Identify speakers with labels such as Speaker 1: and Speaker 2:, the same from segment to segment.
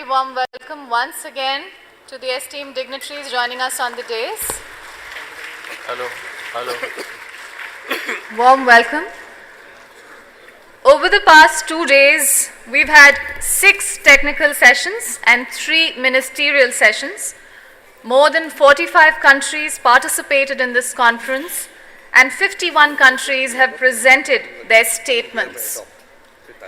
Speaker 1: warm welcome once again to the esteemed dignitaries joining us on the dais.
Speaker 2: Hello.
Speaker 1: Warm welcome. Over the past 2 days, we've had 6 technical sessions and 3 ministerial sessions. More than 45 countries participated in this conference, and 51 countries have presented their statements.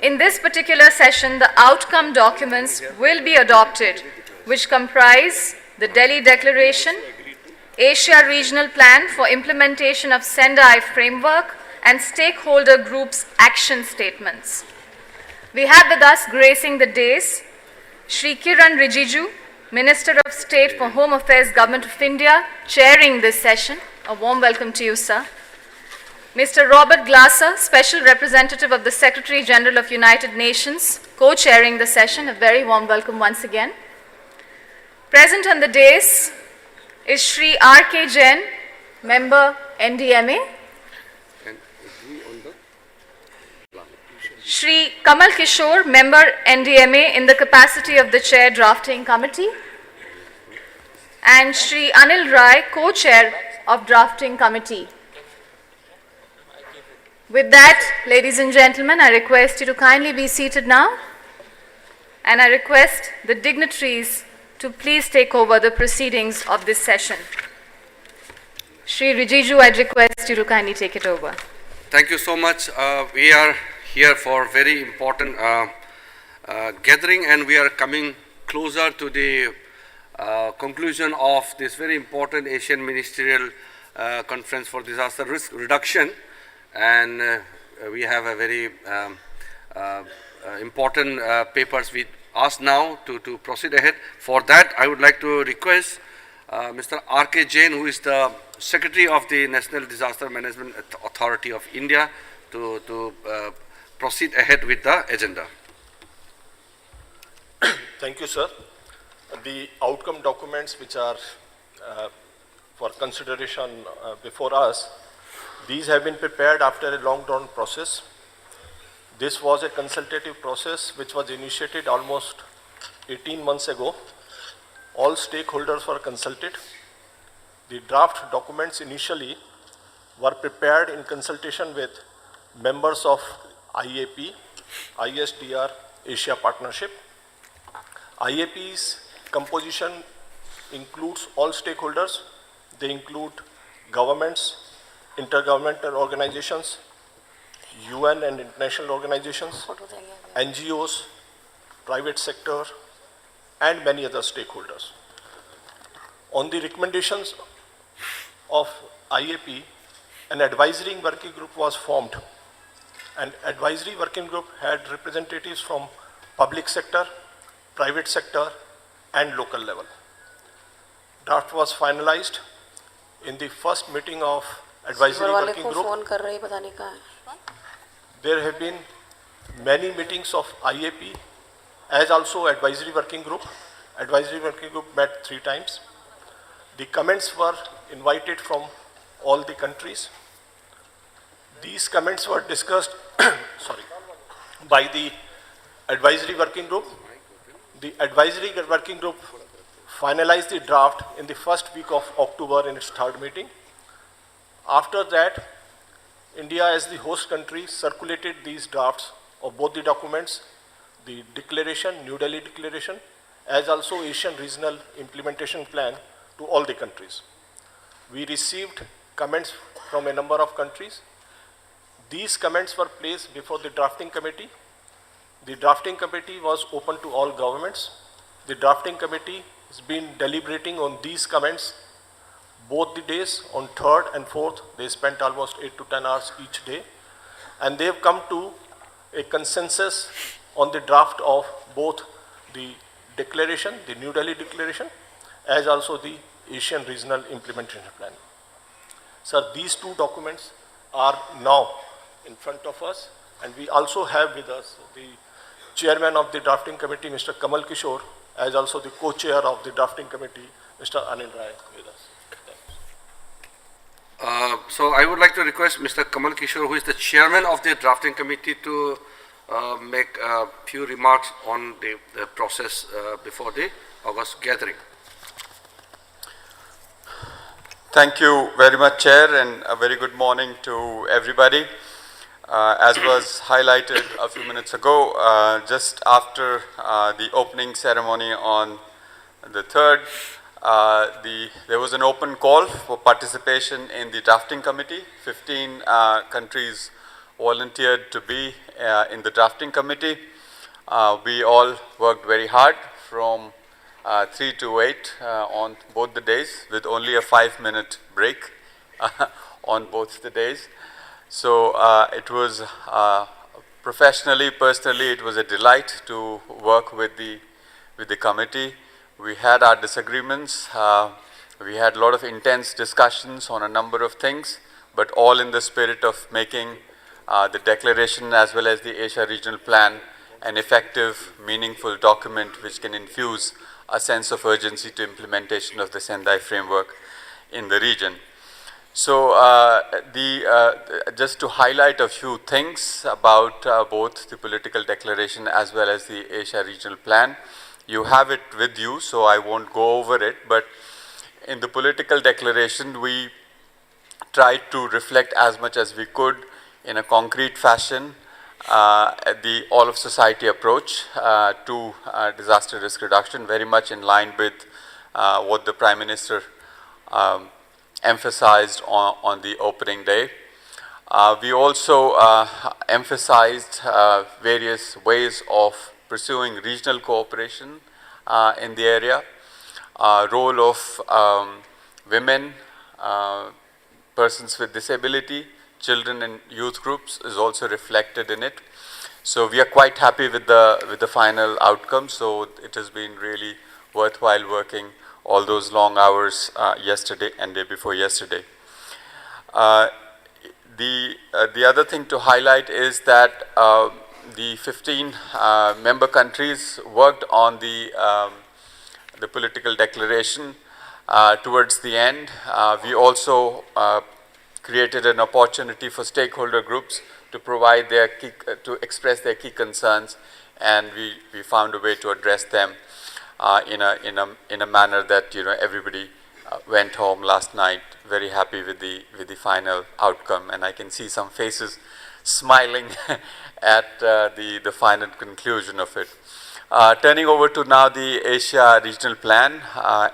Speaker 1: In this particular session, the outcome documents will be adopted, which comprise the Delhi Declaration, Asia Regional Plan for Implementation of Sendai Framework, and stakeholder groups' action statements. We have with us gracing the dais Shri Kiran Rijiju, Minister of State for Home Affairs, Government of India, chairing this session. A warm welcome to you, sir. Mr. Robert Glasser, Special Representative of the Secretary General of United Nations, co-chairing the session. A very warm welcome once again. Present on the dais is Shri R.K. Jain, Member NDMA. Shri Kamal Kishore, Member NDMA in the capacity of the Chair Drafting Committee. And Shri Anil Rai, Co-Chair of Drafting Committee. With that, ladies and gentlemen, I request you to kindly be seated now, and I request the dignitaries to please take over the proceedings of this session. Shri Rijiju, I'd request you to kindly take it over.
Speaker 2: Thank you so much. We are here for very important gathering, and we are coming closer to the conclusion of this very important Asian Ministerial Conference for Disaster Risk Reduction. And we have a very important papers with us now to proceed ahead. For that, I would like to request Mr. R.K. Jain, who is the Secretary of the National Disaster Management Authority of India, to proceed ahead with the agenda.
Speaker 3: Thank you, sir. The outcome documents which are for consideration before us, these have been prepared after a long-drawn process. This was a consultative process which was initiated almost 18 months ago. All stakeholders were consulted. The draft documents initially were prepared in consultation with members of IAP, ISDR Asia Partnership. IAP's composition includes all stakeholders. They include governments, intergovernmental organizations, UN and international organizations, NGOs, private sector, and many other stakeholders. On the recommendations of IAP, an advisory working group was formed. An advisory working group had representatives from public sector, private sector, and local level. Draft was finalized in the first meeting of advisory working group. There have been many meetings of IAP as also advisory working group. Advisory working group met 3 times. The comments were invited from all the countries. These comments were discussed by the advisory working group. The advisory working group finalized the draft in the first week of October in its 3rd meeting. After that, India as the host country circulated these drafts of both the documents, the declaration, New Delhi Declaration, as also Asian Regional Implementation Plan to all the countries. We received comments from a number of countries. These comments were placed before the drafting committee. The drafting committee was open to all governments. The drafting committee has been deliberating on these comments both the days. On 3rd and 4th, they spent almost 8 to 10 hours each day. And they have come to a consensus on the draft of both the declaration, the New Delhi Declaration, as also the Asian Regional Implementation Plan. Sir, these 2 documents are now in front of us, and we also have with us the Chairman of the Drafting Committee, Mr. Kamal Kishore, as also the Co-Chair of the Drafting Committee, Mr. Anil Rai, with us.
Speaker 2: So I would like to request Mr. Kamal Kishore, who is the Chairman of the Drafting Committee, to make a few remarks on the process before the August gathering.
Speaker 4: Thank you very much, Chair, and a very good morning to everybody. As was highlighted a few minutes ago, just after the opening ceremony on the 3rd, there was an open call for participation in the drafting committee. 15 countries volunteered to be in the drafting committee. We all worked very hard from 3 to 8 on both the days, with only a 5-minute break on both the days. So it was professionally, personally, it was a delight to work with the committee. We had our disagreements. We had a lot of intense discussions on a number of things, but all in the spirit of making the declaration as well as the Asia Regional Plan an effective, meaningful document which can infuse a sense of urgency to implementation of the Sendai framework in the region. So just to highlight a few things about both the political declaration as well as the Asia Regional Plan. You have it with you, so I won't go over it, but in the political declaration, we tried to reflect as much as we could in a concrete fashion the all-of-society approach to disaster risk reduction, very much in line with what the Prime Minister emphasized on the opening day. We also emphasized various ways of pursuing regional cooperation in the area, role of women, persons with disability, children and youth groups is also reflected in it. So we are quite happy with the final outcome. So it has been really worthwhile working all those long hours yesterday and day before yesterday. The other thing to highlight is that the 15 member countries worked on the political declaration. Towards the end, we also created an opportunity for stakeholder groups to provide to express their key concerns, and we found a way to address them in a manner that everybody went home last night very happy with the final outcome, and I can see some faces smiling at the final conclusion of it. Turning over to now the Asia Regional Plan,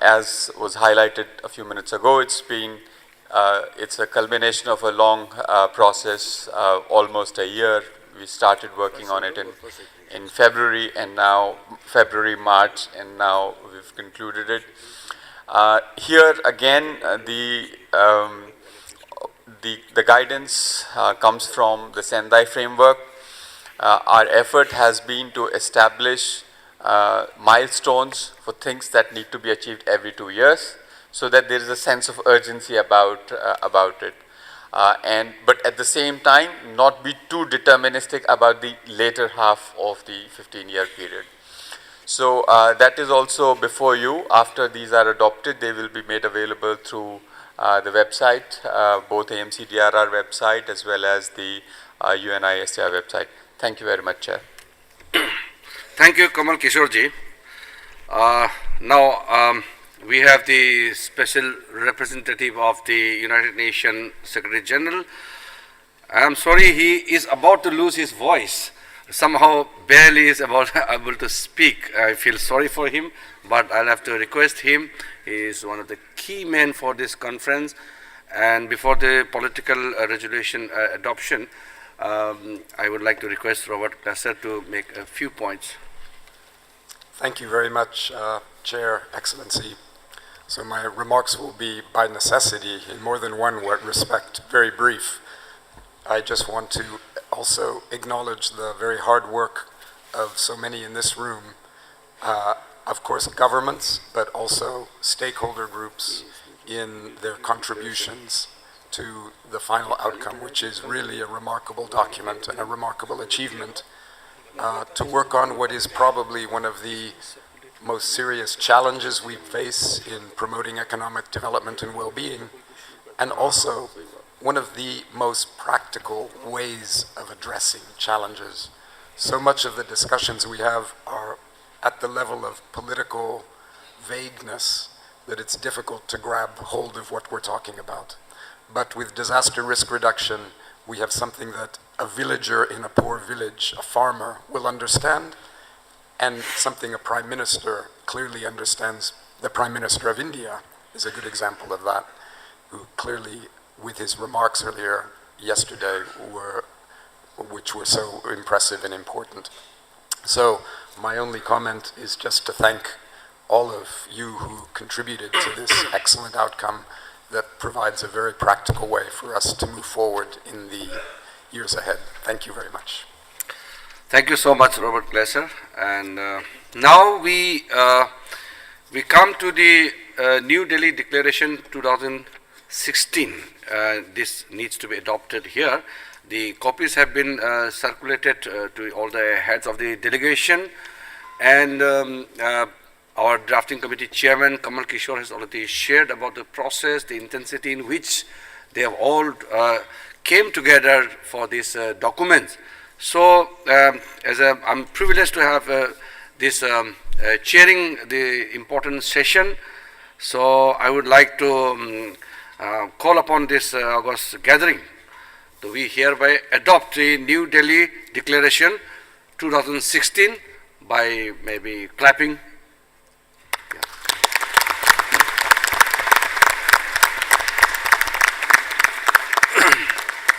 Speaker 4: as was highlighted a few minutes ago, it's a culmination of a long process, almost a year. We started working on it in February, and now February, March, and now we've concluded it. Here again, the guidance comes from the Sendai framework. Our effort has been to establish milestones for things that need to be achieved every 2 years, so that there is a sense of urgency about it. But at the same time, not be too deterministic about the later half of the 15-year period. So that is also before you. After these are adopted, they will be made available through the website, both AMCDRR website as well as the UNISDR website. Thank you very much, Chair.
Speaker 2: Thank you, Kamal Kishorji. Now, we have the special representative of the United Nations Secretary General. I'm sorry, he is about to lose his voice. Somehow, barely is able to speak. I feel sorry for him, but I'll have to request him. He is one of the key men for this conference. And before the political resolution adoption, I would like to request Robert Nasser to make a few points.
Speaker 5: Thank you very much, Chair, Excellency. So my remarks will be, by necessity, in more than one respect, very brief. I just want to also acknowledge the very hard work of so many in this room, of course governments, but also stakeholder groups in their contributions to the final outcome, which is really a remarkable document and a remarkable achievement, to work on what is probably one of the most serious challenges we face in promoting economic development and well-being, and also one of the most practical ways of addressing challenges So much of the discussions we have are at the level of political vagueness that it's difficult to grab hold of what we're talking about. But with disaster risk reduction, we have something that a villager in a poor village, a farmer, will understand, and something a prime minister clearly understands. The Prime Minister of India is a good example of that, who clearly, with his remarks earlier yesterday, which were so impressive and important. So my only comment is just to thank all of you who contributed to this excellent outcome that provides a very practical way for us to move forward in the years ahead. Thank you very much.
Speaker 2: Thank you so much, Robert Glaser. And now we come to the New Delhi Declaration 2016. This needs to be adopted here. The copies have been circulated to all the heads of the delegation, and our drafting committee chairman Kamal Kishore has already shared about the process, the intensity in which they have all came together for these documents. So I'm privileged to have this chairing the important session. So I would like to call upon this August gathering to we hereby adopt the New Delhi Declaration 2016 by maybe clapping. Yeah.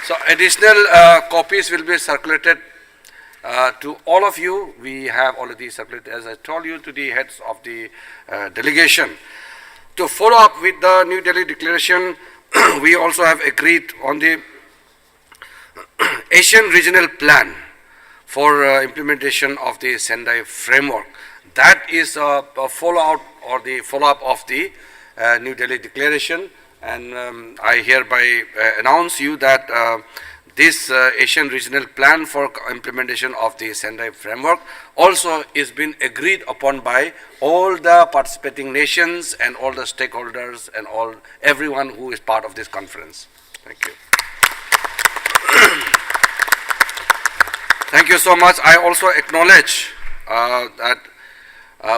Speaker 2: So additional copies will be circulated to all of you. We have already circulated, as I told you, to the heads of the delegation. To follow up with the New Delhi Declaration, we also have agreed on the Asian Regional Plan for implementation of the Sendai framework. That is a follow-out or the follow-up of the New Delhi Declaration, and I hereby announce you that this Asian Regional Plan for implementation of the Sendai framework also is being agreed upon by all the participating nations and all the stakeholders and everyone who is part of this conference. Thank you. Thank you so much. I also acknowledge that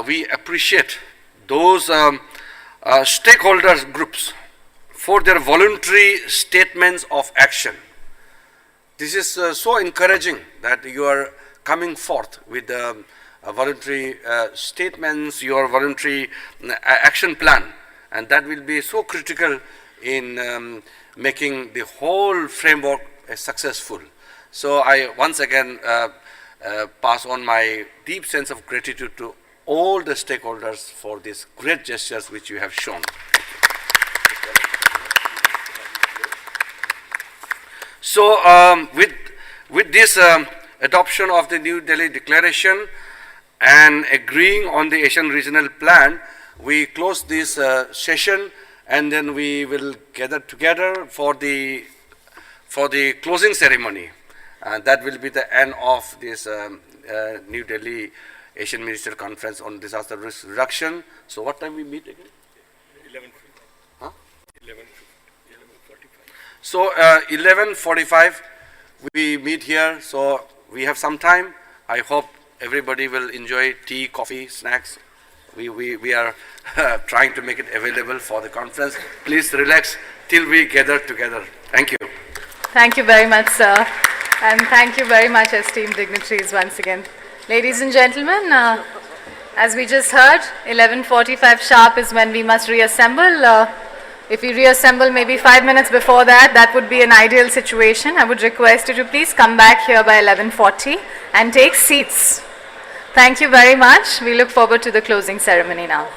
Speaker 2: we appreciate those stakeholders groups for their voluntary statements of action. This is so encouraging that you are coming forth with voluntary statements, your voluntary action plan, and that will be so critical in making the whole framework successful. So I once again pass on my deep sense of gratitude to all the stakeholders for these great gestures which you have shown. So with this adoption of the New Delhi Declaration and agreeing on the Asian Regional Plan, we close this session, and then we will gather together for the closing ceremony. That will be the end of this New Delhi Asian Ministerial Conference on Disaster Risk Reduction. So what time we meet again? 11:45. Huh? 11:45. So 11:45 we meet here. So we have some time. I hope everybody will enjoy tea, coffee, snacks. We are trying to make it available for the conference. Please relax till we gather together. Thank you.
Speaker 1: Thank you very much, sir. And thank you very much, esteemed dignitaries, once again. Ladies and gentlemen, as we just heard, 11:45 sharp is when we must reassemble. If we reassemble maybe 5 minutes before that, that would be an ideal situation. I would request you to please come back here by 11:40 and take seats. Thank you very much. We look forward to the closing ceremony now.